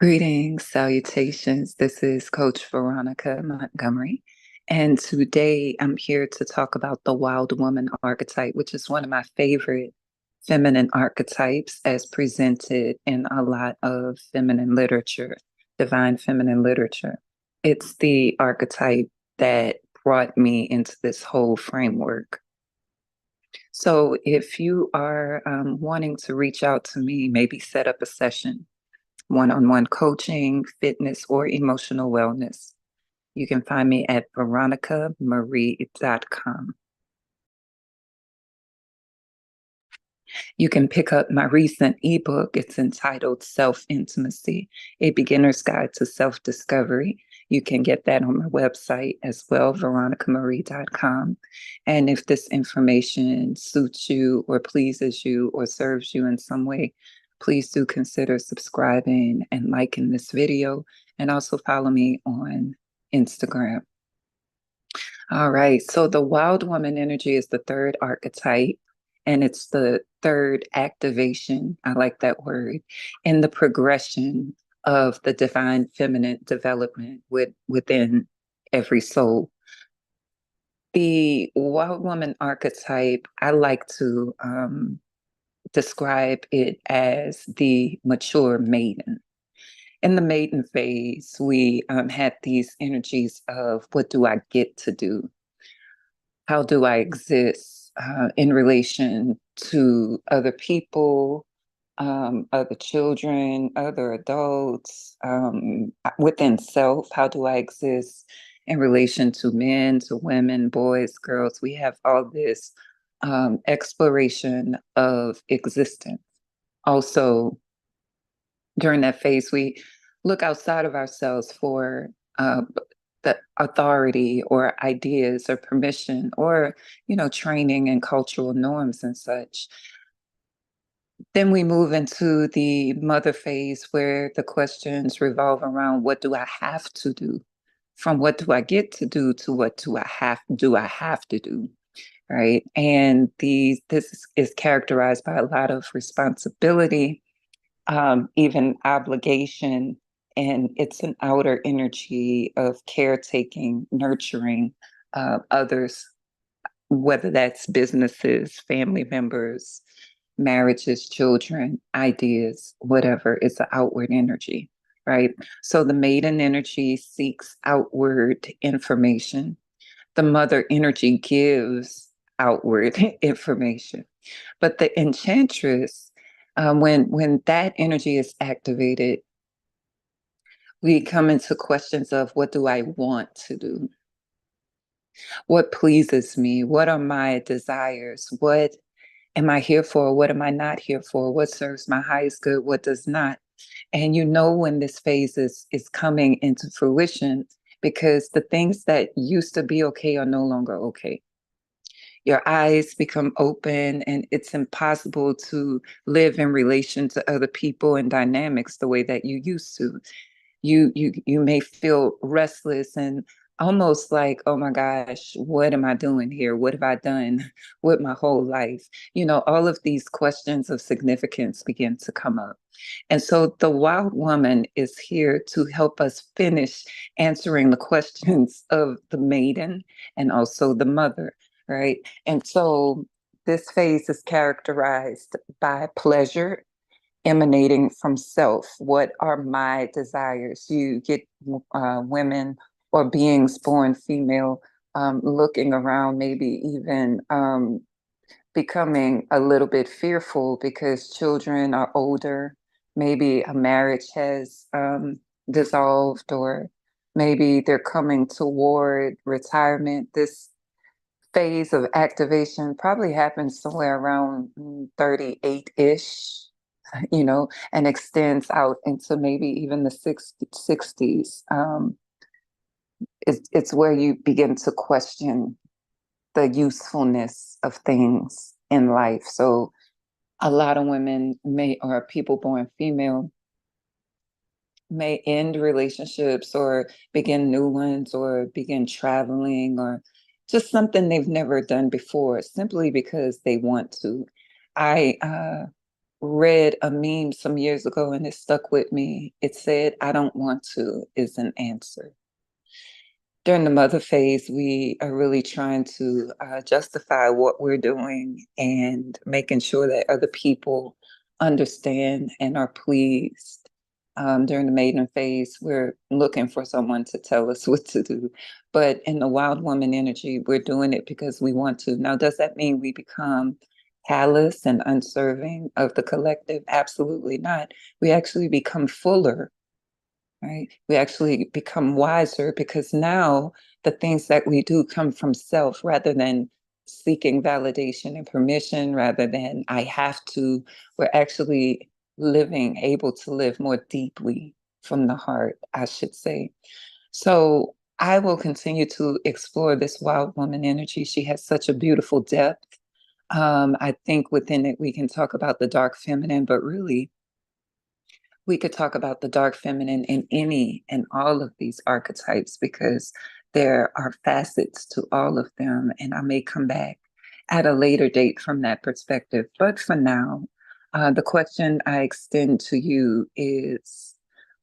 Greetings, salutations. This is Coach Veronica Montgomery. And today I'm here to talk about the wild woman archetype, which is one of my favorite feminine archetypes as presented in a lot of feminine literature, divine feminine literature. It's the archetype that brought me into this whole framework. So if you are wanting to reach out to me, maybe set up a session, one-on-one coaching, fitness, or emotional wellness. You can find me at veronicamarie.com. You can pick up my recent ebook. It's entitled Self-Intimacy, A Beginner's Guide to Self-Discovery. You can get that on my website as well, veronicamarie.com. And if this information suits you or pleases you or serves you in some way, please do consider subscribing and liking this video, and also follow me on Instagram. All right, so the wild woman energy is the third archetype, and it's the third activation. I like that word, in the progression of the divine feminine development within every soul. The wild woman archetype, I like to describe it as the mature maiden. In the maiden phase, we had these energies of what do I get to do? How do I exist in relation to other people, other children, other adults, within self? How do I exist in relation to men, to women, boys, girls? We have all this exploration of existence. Also, during that phase, we look outside of ourselves for uh, the authority or ideas or permission or, training and cultural norms and such. Then we move into the mother phase where the questions revolve around what do I have to do? From what do I get to do to what do I have to do? Right. And this is characterized by a lot of responsibility, even obligation, and it's an outer energy of caretaking, nurturing others, whether that's businesses, family members, marriages, children, ideas, whatever. It's an outward energy, right? So the maiden energy seeks outward information. The mother energy gives outward information. But the enchantress, when that energy is activated, we come into questions of what do I want to do? What pleases me? What are my desires? What am I here for? What am I not here for? What serves my highest good? What does not? And you know when this phase is coming into fruition because the things that used to be okay are no longer okay. Your eyes become open, and it's impossible to live in relation to other people and dynamics the way that you used to. You may feel restless and almost like, oh my gosh, what am I doing here? What have I done with my whole life? All of these questions of significance begin to come up. And so the wild woman is here to help us finish answering the questions of the maiden and also the mother, right? And so this phase is characterized by pleasure emanating from self. What are my desires? You get women or beings born female looking around, maybe even becoming a little bit fearful because children are older. Maybe a marriage has dissolved, or maybe they're coming toward retirement. This phase of activation probably happens somewhere around 38-ish, and extends out into maybe even the 60s. It's where you begin to question the usefulness of things in life. So a lot of women or people born female may end relationships or begin new ones or begin traveling or just something they've never done before simply because they want to. I read a meme some years ago and it stuck with me. It said, I don't want to is an answer. During the mother phase, we are really trying to justify what we're doing and making sure that other people understand and are pleased. During the maiden phase, we're looking for someone to tell us what to do. But in the wild woman energy, we're doing it because we want to. Now, does that mean we become callous and unserving of the collective? Absolutely not. We actually become fuller, right? We actually become wiser because now the things that we do come from self rather than seeking validation and permission, rather than I have to. We're actually able to live more deeply from the heart, I should say. So I will continue to explore this wild woman energy. She has such a beautiful depth. I think within it, we can talk about the dark feminine, but really, we could talk about the dark feminine in any and all of these archetypes because there are facets to all of them. And I may come back at a later date from that perspective. But for now, the question I extend to you is,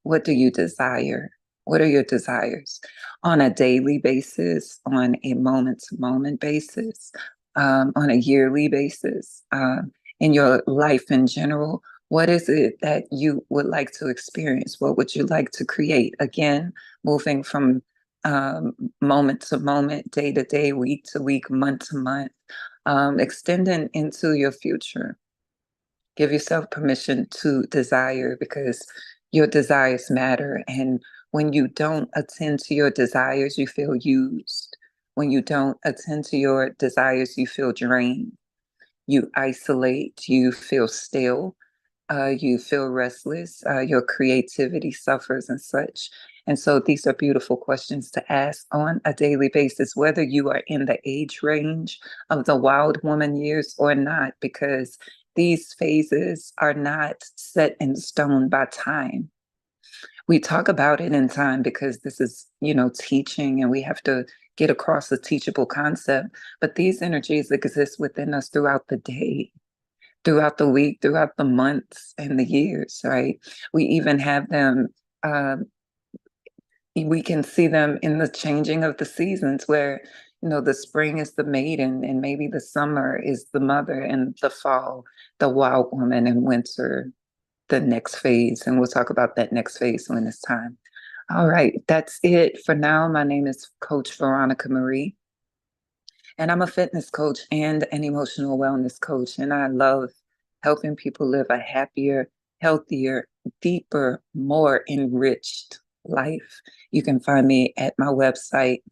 what do you desire? What are your desires on a daily basis, on a moment to moment basis, on a yearly basis, in your life in general? What is it that you would like to experience? What would you like to create? Again, moving from moment to moment, day to day, week to week, month to month, extending into your future. Give yourself permission to desire because your desires matter. And when you don't attend to your desires, you feel used. When you don't attend to your desires, you feel drained. You isolate, you feel still, you feel restless, your creativity suffers and such. And so these are beautiful questions to ask on a daily basis, whether you are in the age range of the wild woman years or not, because these phases are not set in stone by time. We talk about it in time because this is, teaching and we have to get across a teachable concept. But these energies exist within us throughout the day, throughout the week, throughout the months and the years, right? We even have them, we can see them in the changing of the seasons where, the spring is the maiden and maybe the summer is the mother and the fall, the wild woman, and winter, the next phase. And we'll talk about that next phase when it's time. All right, that's it for now. My name is Coach Veronica Marie. And I'm a fitness coach and an emotional wellness coach. And I love helping people live a happier, healthier, deeper, more enriched life. You can find me at my website,